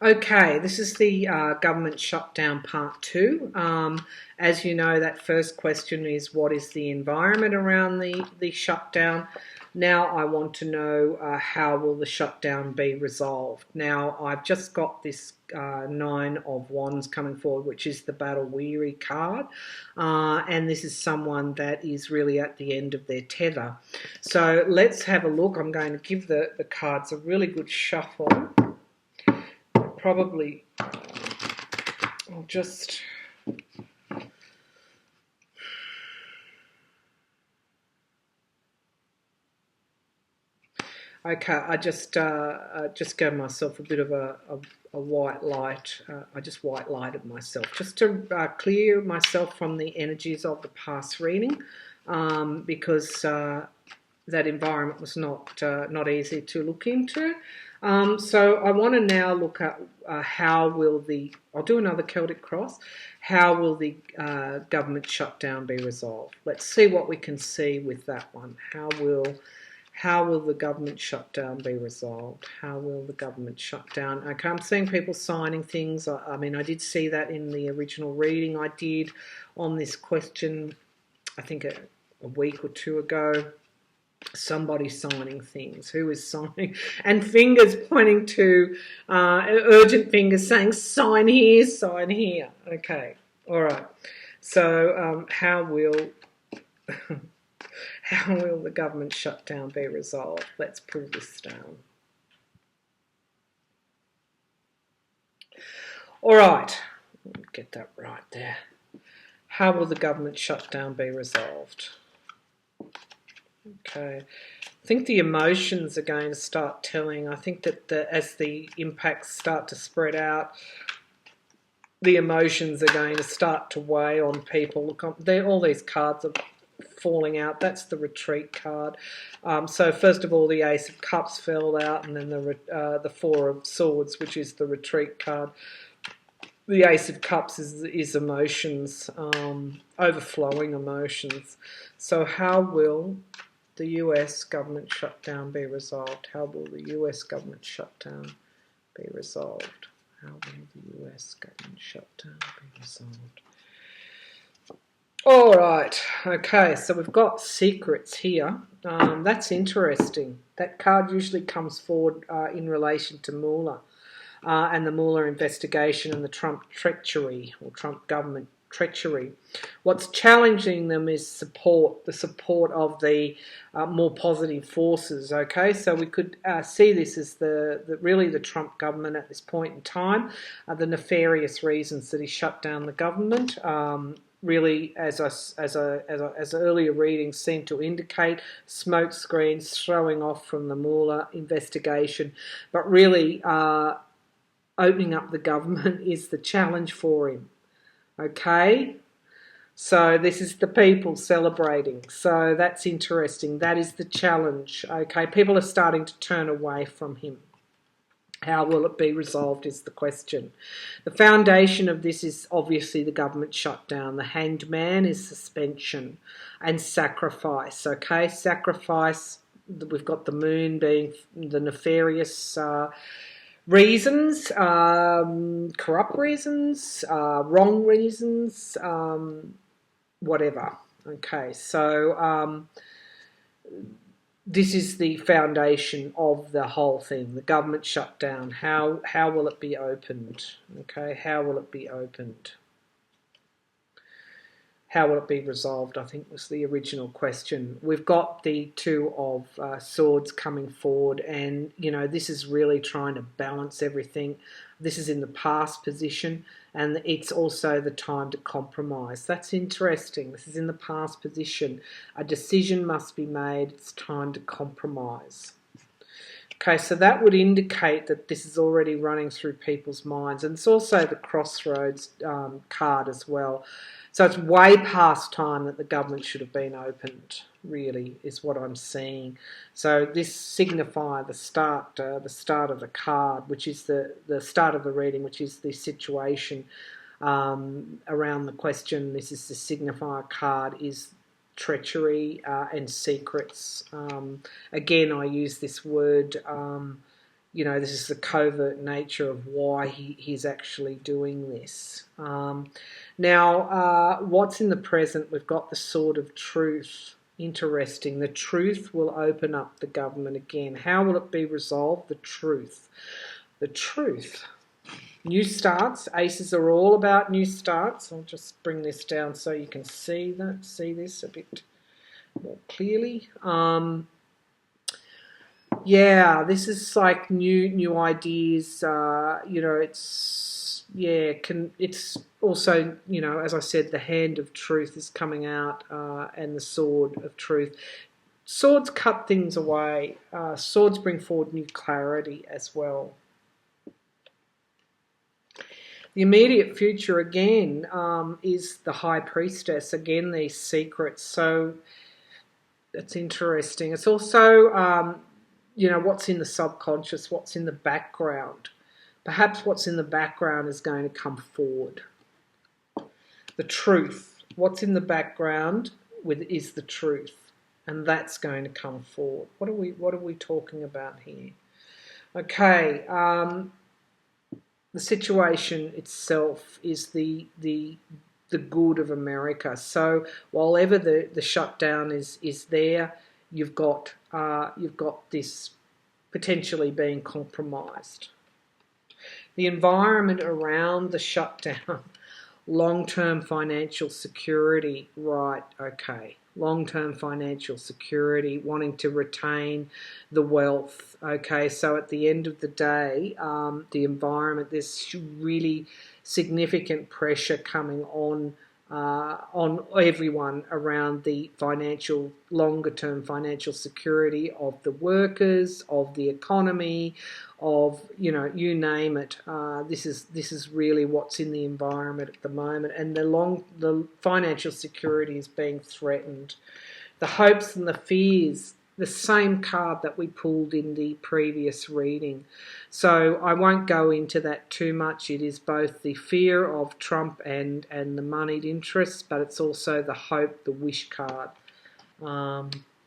Okay, this is the government shutdown part two. As you know, that first question is what is the environment around the shutdown? Now I want to know how will the shutdown be resolved? Now I've just got this Nine of Wands coming forward, which is the battle weary card, and this is someone that is really at the end of their tether. So let's have a look. I'm going to give the cards a really good shuffle. Probably I'll just okay. I just gave myself a bit of a white light. I just white lighted myself just to clear myself from the energies of the past reading, because that environment was not easy to look into. So I want to now look at how will I'll do another Celtic cross. How will the government shutdown be resolved? Let's see what we can see with that one. How will the government shutdown be resolved? How will the government shutdown? Okay, I'm seeing people signing things. I mean, I did see that in the original reading I did on this question, I think a week or two ago. Somebody signing things. Who is signing? And fingers pointing to urgent fingers saying sign here, sign here. Okay, all right. So how will how will the government shutdown be resolved? Let's pull this down. All right, get that right there. How will the government shutdown be resolved? Okay, I think the emotions are going to start telling. I think that as the impacts start to spread out, the emotions are going to start to weigh on people. Look, all these cards are falling out. That's the retreat card. So first of all, the Ace of Cups fell out, and then the Four of Swords, which is the retreat card. The Ace of Cups is emotions, overflowing emotions. So how will the US government shutdown be resolved? How will the US government shutdown be resolved? How will the US government shutdown be resolved? All right, okay, so we've got secrets here. That's interesting. That card usually comes forward in relation to Mueller and the Mueller investigation and the Trump treachery or Trump government treachery. What's challenging them is the support of the more positive forces. Okay, so we could see this as really the Trump government at this point in time, the nefarious reasons that he shut down the government. Really, as earlier readings seem to indicate, smoke screens throwing off from the Mueller investigation, but really opening up the government is the challenge for him. Okay, so this is the people celebrating. So that's interesting. That is the challenge. Okay, people are starting to turn away from him. How will it be resolved is the question. The foundation of this is obviously the government shutdown. The Hanged Man is suspension and sacrifice. Okay, sacrifice. We've got the moon being the nefarious reasons, corrupt reasons, wrong reasons, whatever. Okay, so this is the foundation of the whole thing, the government shutdown. How will it be opened? Okay, how will it be opened? How will it be resolved, I think was the original question. We've got the Two of Swords coming forward, and, you know, this is really trying to balance everything. This is in the past position, and it's also the time to compromise. That's interesting. This is in the past position. A decision must be made. It's time to compromise. Okay, so that would indicate that this is already running through people's minds. And it's also the Crossroads card as well. So it's way past time that the government should have been opened, really, is what I'm seeing. So this signifies the start of the card, which is the start of the reading, which is the situation around the question. This is the signifier card, is treachery and secrets. Again, I use this word, this is the covert nature of why he's actually doing this. Now, what's in the present? We've got the sword of truth. Interesting. The truth will open up the government again. How will it be resolved? The truth. The truth. New starts. Aces are all about new starts. I'll just bring this down so you can see this a bit more clearly. Yeah, this is like new ideas. It's also, as I said, the hand of truth is coming out, and the sword of truth. Swords cut things away. Swords bring forward new clarity as well. The immediate future again is the High Priestess. Again, these secrets. So that's interesting. It's also what's in the subconscious, what's in the background. Perhaps what's in the background is going to come forward. The truth. What's in the background is the truth, and that's going to come forward. What are we talking about here? Okay. The situation itself is the good of America. So while ever the shutdown is there, you've got this potentially being compromised. The environment around the shutdown, long-term financial security, right, okay. Long-term financial security, wanting to retain the wealth, okay. So at the end of the day, the environment, there's really significant pressure coming on everyone around the longer-term financial security of the workers, of the economy, of you name it. This is really what's in the environment at the moment, and the financial security is being threatened. The hopes and the fears, the same card that we pulled in the previous reading. So I won't go into that too much. It is both the fear of Trump and the moneyed interests, but it's also the hope, the wish card.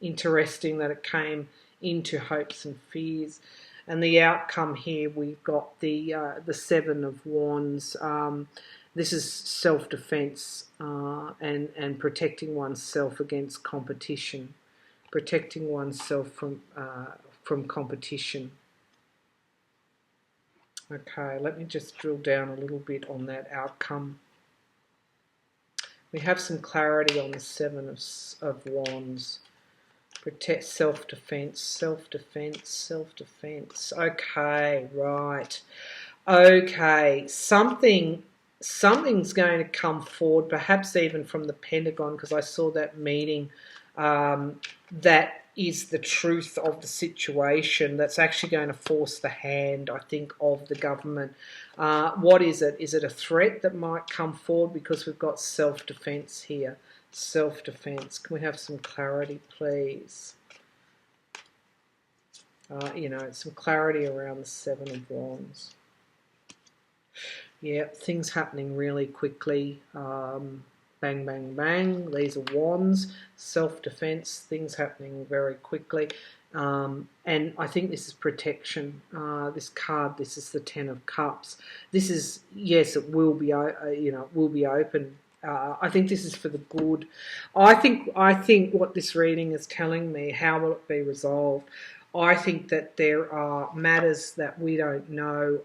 Interesting that it came into hopes and fears. And the outcome here, we've got the Seven of Wands. This is self-defense and protecting oneself against competition. Protecting oneself from competition. Okay, let me just drill down a little bit on that outcome. We have some clarity on the Seven of Wands. Protect self-defense, self-defense, self-defense. Okay, right. Okay, something's going to come forward, perhaps even from the Pentagon, because I saw that meeting. That is the truth of the situation. That's actually going to force the hand, I think, of the government. What is it? Is it a threat that might come forward? Because we've got self-defense here. Self-defense. Can we have some clarity, please? Some clarity around the Seven of Wands. Yeah, things happening really quickly. Bang, bang, bang. These are wands. Self-defense, things happening very quickly. And I think this is protection. This card, this is the Ten of Cups. This is, yes, it will be, will be open. I think this is for the good. I think what this reading is telling me, how will it be resolved? I think that there are matters that we don't know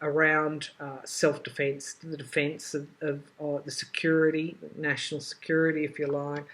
around self-defense, the defense of the security, national security, if you like.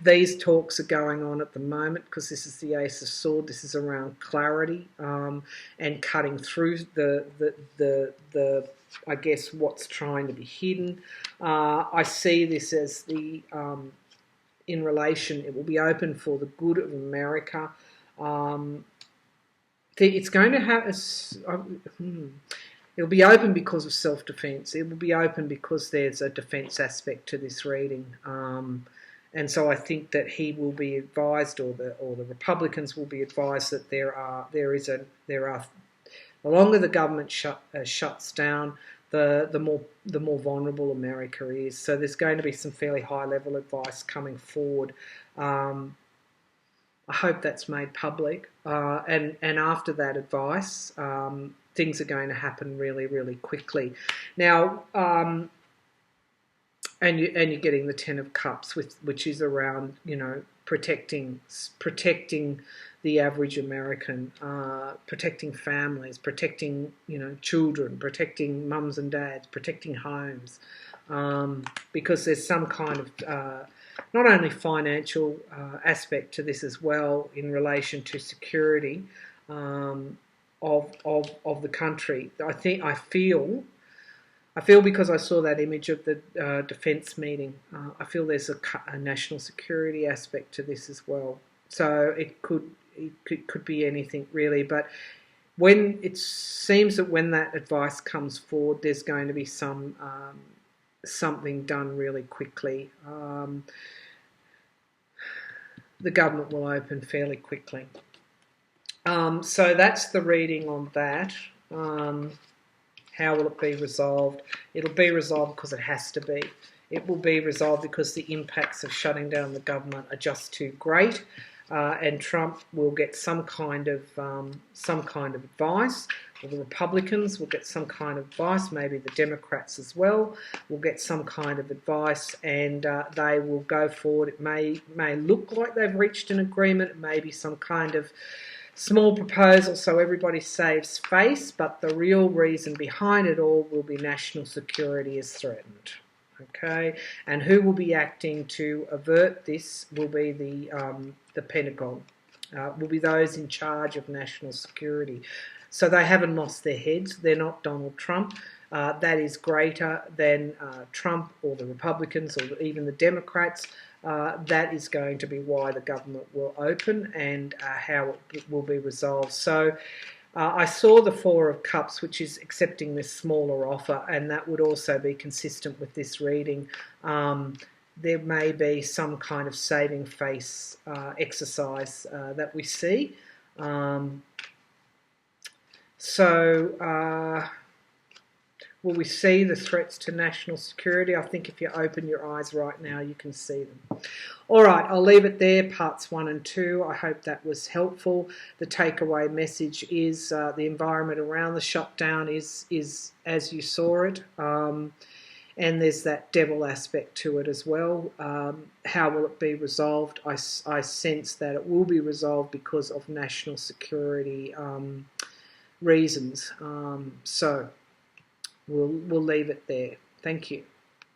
These talks are going on at the moment because this is the Ace of Swords. This is around clarity and cutting through the I guess what's trying to be hidden. I see this as the in relation. It will be open for the good of America. It's going to have it'll be open because of self-defense. It will be open because there's a defense aspect to this reading. And so I think that he will be advised, or the Republicans will be advised, that there are the longer the government shuts down, the more vulnerable America is. So there's going to be some fairly high level advice coming forward. I hope that's made public. And after that advice, things are going to happen really, really quickly. Now, and you're getting the Ten of Cups, which is around, you know, protecting the average American, protecting families, protecting, you know, children, protecting mums and dads, protecting homes, because there's some kind of not only financial aspect to this as well in relation to security of the country. I feel because I saw that image of the defence meeting, I feel there's a national security aspect to this as well. So it could be anything really, but when it seems that when that advice comes forward, there's going to be something done really quickly. The government will open fairly quickly. So that's the reading on that. How will it be resolved? It'll be resolved because it has to be. It will be resolved because the impacts of shutting down the government are just too great, and Trump will get some kind of advice. Or the Republicans will get some kind of advice. Maybe the Democrats as well will get some kind of advice, and they will go forward. It may look like they've reached an agreement. It may be some kind of small proposal so everybody saves face, but the real reason behind it all will be national security is threatened. Okay, and who will be acting to avert this will be the Pentagon, will be those in charge of national security. So they haven't lost their heads. They're not Donald Trump. That is greater than Trump or the Republicans or even the Democrats. That is going to be why the government will open and how it will be resolved. So I saw the Four of Cups, which is accepting this smaller offer, and that would also be consistent with this reading. There may be some kind of saving face exercise that we see. Will we see the threats to national security? I think if you open your eyes right now, you can see them. All right, I'll leave it there, parts 1 and 2. I hope that was helpful. The takeaway message is the environment around the shutdown is as you saw it, and there's that devil aspect to it as well. How will it be resolved? I sense that it will be resolved because of national security reasons. So we'll leave it there. Thank you.